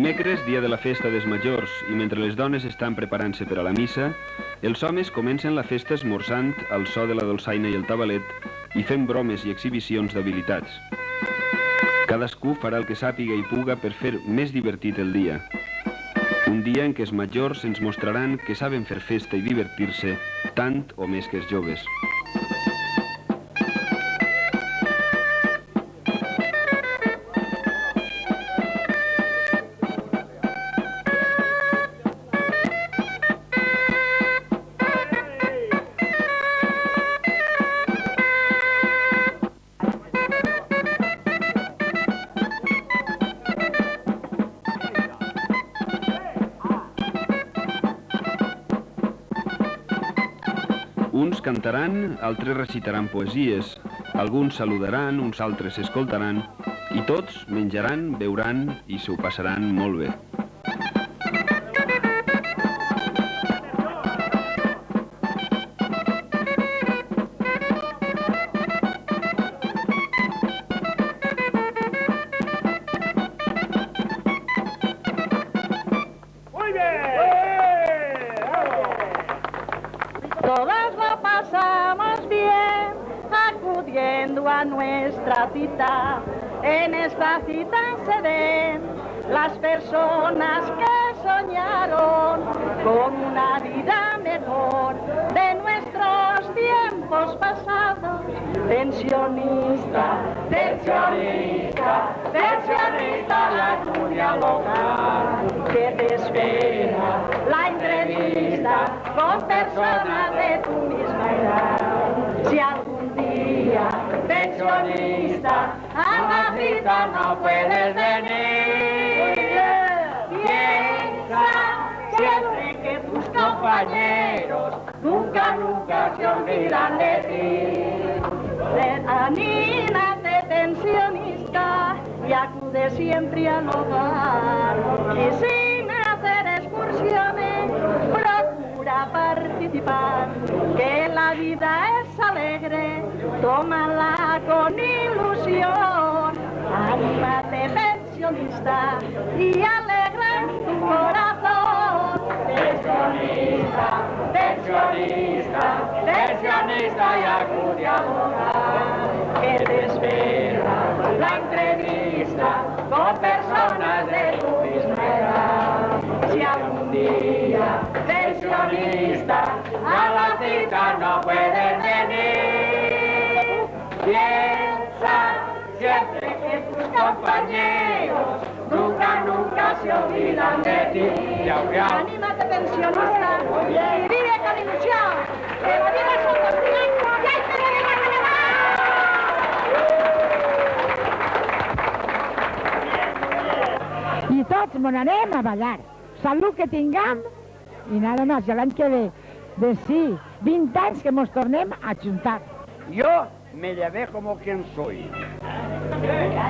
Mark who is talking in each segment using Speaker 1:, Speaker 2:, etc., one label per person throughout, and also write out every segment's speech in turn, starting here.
Speaker 1: Dimecres, dia de la festa dels majors, i mentre les dones estan preparant-se per a la missa, els homes comencen la festa esmorzant al so de la dolçaina i el tabalet i fent bromes i exhibicions d'habilitats. Cadascú farà el que sàpiga i puga per fer més divertit el dia. Un dia en què els majors ens mostraran que saben fer festa i divertir-se tant o més que els joves. Uns cantaran, altres recitaran poesies, alguns saludaran, uns altres escoltaran, i tots menjaran, beuran i s'ho passaran molt bé.
Speaker 2: Todas lo pasamos bien acudiendo a nuestra cita. En esta cita se ven las personas que soñaron con una vida mejor de nuestros tiempos pasados. Pensionista, pensionista, pensionista, la curia local que te espera la entrevista con personas de tu misma edad. Si algún día, pensionista, a la cita no puedes venir, piensa siempre que tus compañeros nunca se olvidan de ti. Anímate, pensionista, y acude siempre al hogar. Y sin hacer excursiones, procura participar, que la vida es alegre, tómala con ilusión. Anímate, pensionista, y alegra tu corazón. Pensionista, pensionista, pensionista, y acude al hogar, que te espera la entrevista con personas de tu misma edad. Si algún día, pensionista, a la cita no puedes venir, piensa siempre que tus compañeros nunca se olvidan de ti. Anímate, pensionista, y vive con ilusión, que la vida es un continente y hay que
Speaker 3: I tots me n'anem a ballar. Salut que tinguem i nada más. I l'any que ve, de sí, 20 anys que mos tornem a juntar.
Speaker 4: Yo me llevé como quien soy,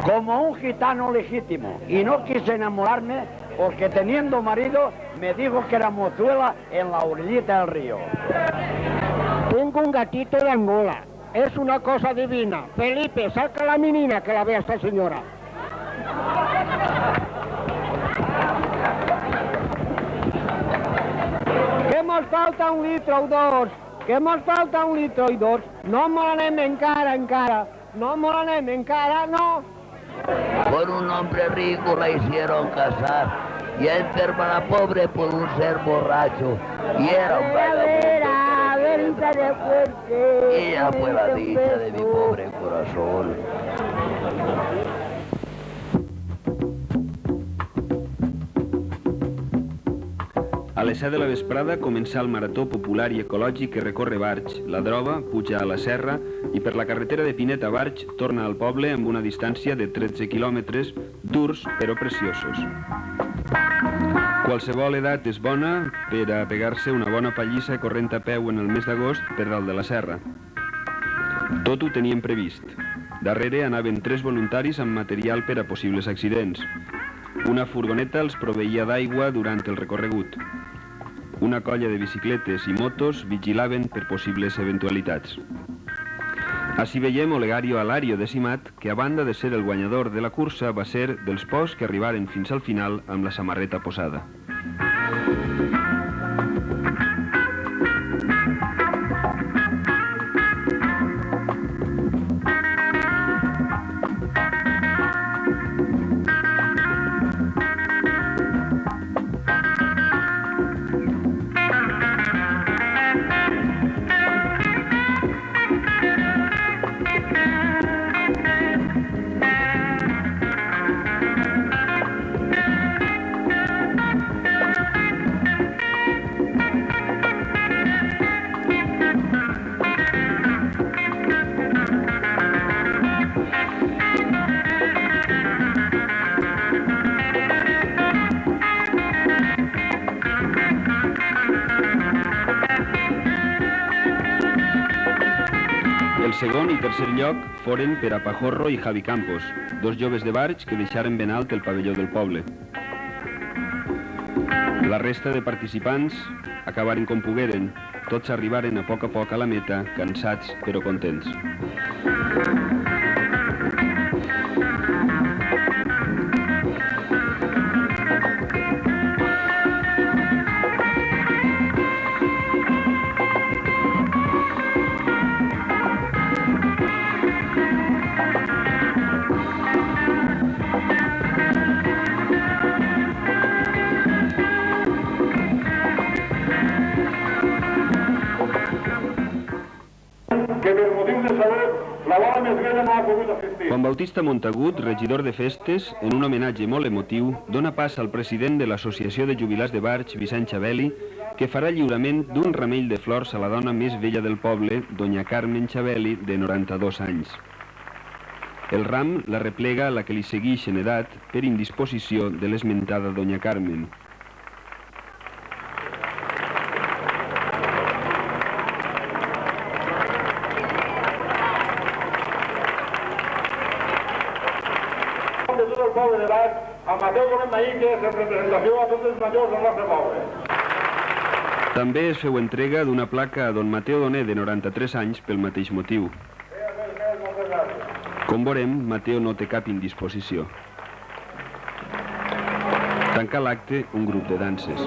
Speaker 4: como un gitano legítimo, y no quise enamorarme porque teniendo marido me dijo que era mozuela en la orillita del río.
Speaker 5: Tengo un gatito de Angola, es una cosa divina. Felipe, saca a la menina que la vea esta señora. Que mos falta un litro o dos, que mos falta un litro i dos. No me l'anem encara, no me l'anem encara, no.
Speaker 6: Con un hombre rico la hicieron casar y enferma la pobre por un ser borracho y era un vagabundo. Ella fue la dicha de mi pobre corazón.
Speaker 1: A les 7 de la vesprada comença el marató popular i ecològic que recorre Barx, la Droba, puja a la serra i per la carretera de Pinet a Barx torna al poble amb una distància de 13 quilòmetres, durs però preciosos. Qualsevol edat és bona per a pegar-se una bona pallissa corrent a peu en el mes d'agost per dalt de la serra. Tot ho teníem previst. Darrere anaven 3 voluntaris amb material per a possibles accidents. Una furgoneta els proveïa d'aigua durant el recorregut. Una colla de bicicletes i motos vigilaven per possibles eventualitats. Així veiem Olegario Alario de Simat, que a banda de ser el guanyador de la cursa va ser dels pocs que arribaren fins al final amb la samarreta posada. El segon i tercer lloc foren per a Pajorro i Javi Campos, dos joves de Barx que deixaren ben alt el pavelló del poble. La resta de participants acabaren com pogueren. Tots arribaren a poc a la meta, cansats però contents. Juan Bautista Montagut, regidor de festes, en un homenatge molt emotiu, dona pas al president de l'Associació de Jubilats de Barx, Vicent Xabeli, que farà lliurament d'un ramell de flors a la dona més vella del poble, doña Carmen Xabeli, de 92 anys. El ram la replega la que li segueix en edat per indisposició de l'esmentada doña Carmen.
Speaker 7: El poble de Barx, amb Mateu Bonet Maíquez, en representació a tots els majors del nostre poble.
Speaker 1: També es feu entrega d'una placa a don Mateo Doné, de 93 anys, pel mateix motiu. Com veurem, Mateo no té cap indisposició. Tanca l'acte un grup de danses.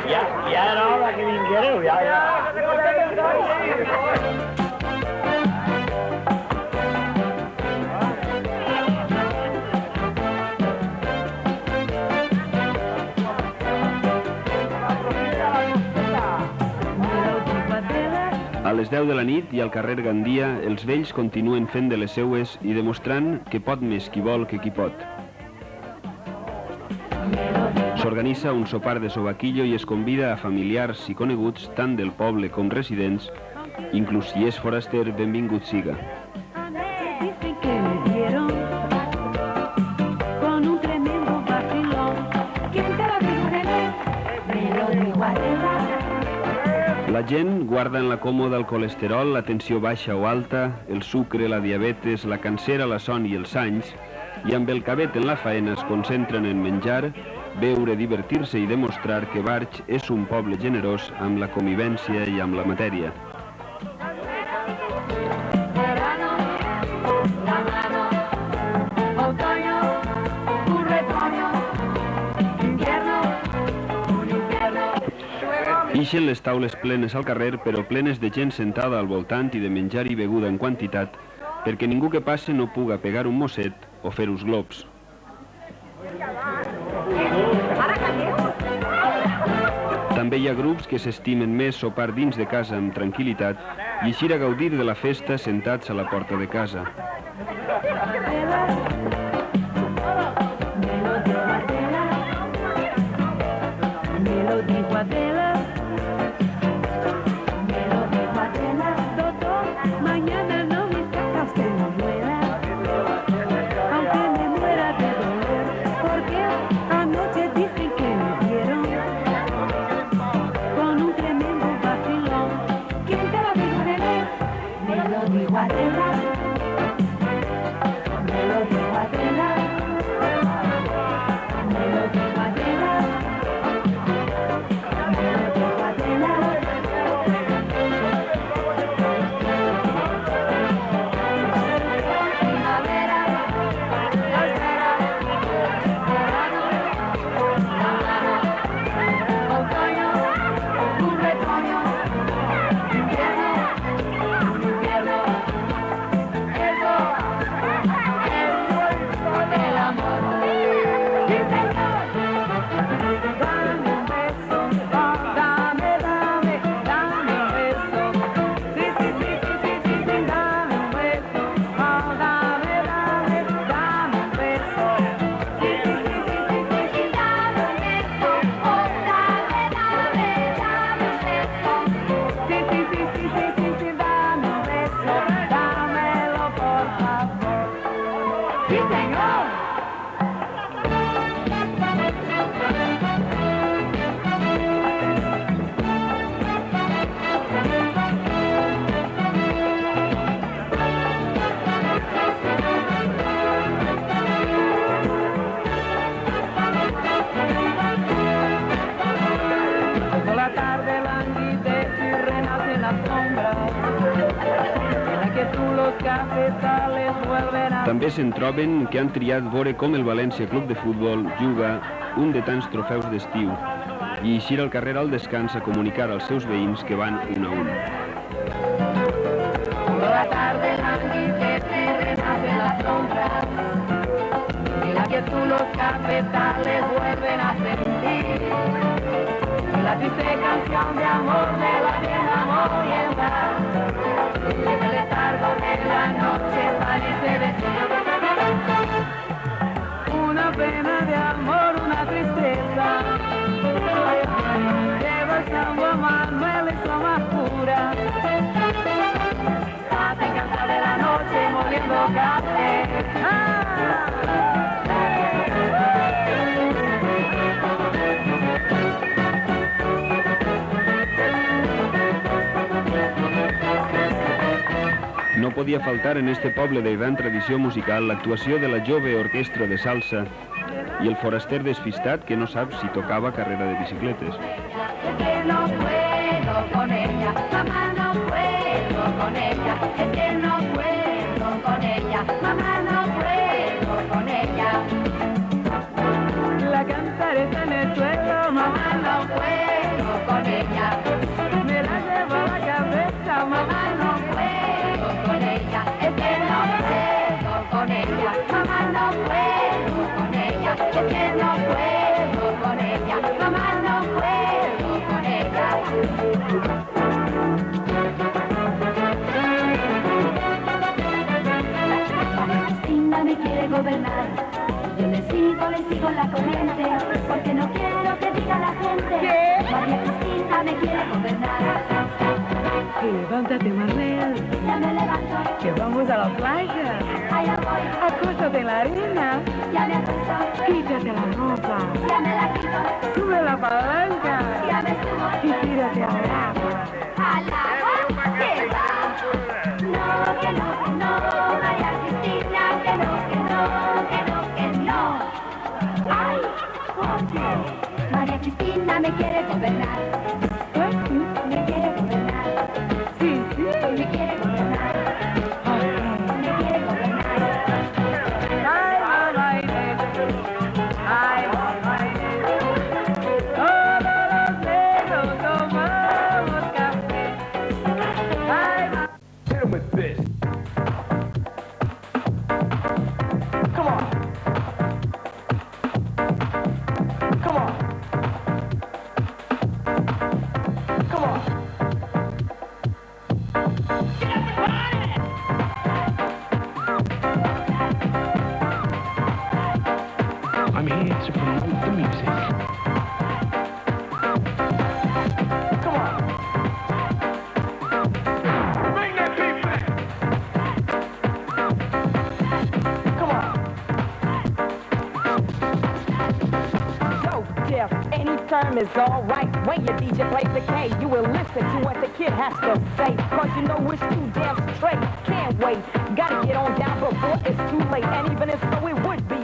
Speaker 4: Ja era hora que vinguéreu, ja.
Speaker 1: A les 10 de la nit i al carrer Gandia, els vells continuen fent de les seues i demostrant que pot més qui vol que qui pot. S'organitza un sopar de sobaquillo i es convida a familiars i coneguts tant del poble com residents, inclús si és foraster, benvingut siga. La gent guarda en la còmoda el colesterol, la tensió baixa o alta, el sucre, la diabetes, la cancera, la son i els anys, i amb el cabet en la faena es concentren en menjar, beure, divertir-se i demostrar que Barx és un poble generós amb la convivència i amb la matèria. Ixen les taules plenes al carrer, però plenes de gent sentada al voltant i de menjar i beguda en quantitat, perquè ningú que passe no puga pegar un mosset o fer-us globs. També hi ha grups que s'estimen més sopar dins de casa amb tranquil·litat i eixir a gaudir de la festa sentats a la porta de casa. També se'n troben que han triat veure com el València Club de Futbol juga un de tants trofeus d'estiu i eixir al carrer al descans a comunicar als seus veïns que van un a un.
Speaker 2: La tarde languidece, renace la sombra, en la que tú los cafetales vuelven a sentir, la triste canción de amor de la vieja morienda, en el letargo de la noche parece decir una pena de amor, una tristeza, lleva el sambo a Manuel y su amargura. Estás encantada de la noche moliendo café.
Speaker 1: No podia faltar en este poble de gran tradició musical l'actuació de la jove orquestra de salsa i el foraster despistat que no sap si tocava carrera de bicicletes.
Speaker 2: Es que no puedo con ella, mamá no puedo con ella, es que no puedo con ella, mamá no puedo con ella. La cantaré en el suelo, mamá no puedo con ella, me la llevo a la cabeza, mamá no puedo con ella, es que no puedo con ella, mamá no puedo con ella, es que no puedo con ella, mamá no puedo con ella. Cristina me quiere gobernar, yo le sigo la corriente, porque no quiero que diga la gente que María Cristina me quiere gobernar.
Speaker 8: Levántate, Marlene.
Speaker 2: Ya me levanto,
Speaker 8: Que vamos a la playa.
Speaker 2: allá voy,
Speaker 8: Acóstate en la arena.
Speaker 2: ya me acuesto,
Speaker 8: Quítate la ropa.
Speaker 2: ya me la quito,
Speaker 8: Sube la palanca.
Speaker 2: ya me subo.
Speaker 8: Y tírate al agua.
Speaker 2: ¡Al agua! ¿Qué va? No, que no, que no, María Cristina, que no, que no, que no, que no. ¡Ay! ¿Por qué? María Cristina me quiere gobernar, me quiere gobernar,
Speaker 8: Sí, sí.
Speaker 2: me quiere gobernar, me quiere gobernar.
Speaker 8: Ay, mamá Inés. Ay, mamá Inés. Todos los dedos tomamos café. Ay, mamá.
Speaker 9: Hit him with this. Come on. Come on. I'm here to promote the music. Come on. Bring that beat back. Come on.
Speaker 10: So deaf, any term is alright. When your DJ plays the K, you will listen to what the kid has to say. Cause you know it's too damn straight. Can't wait. Gotta get on down before it's too late. And even if so, it would be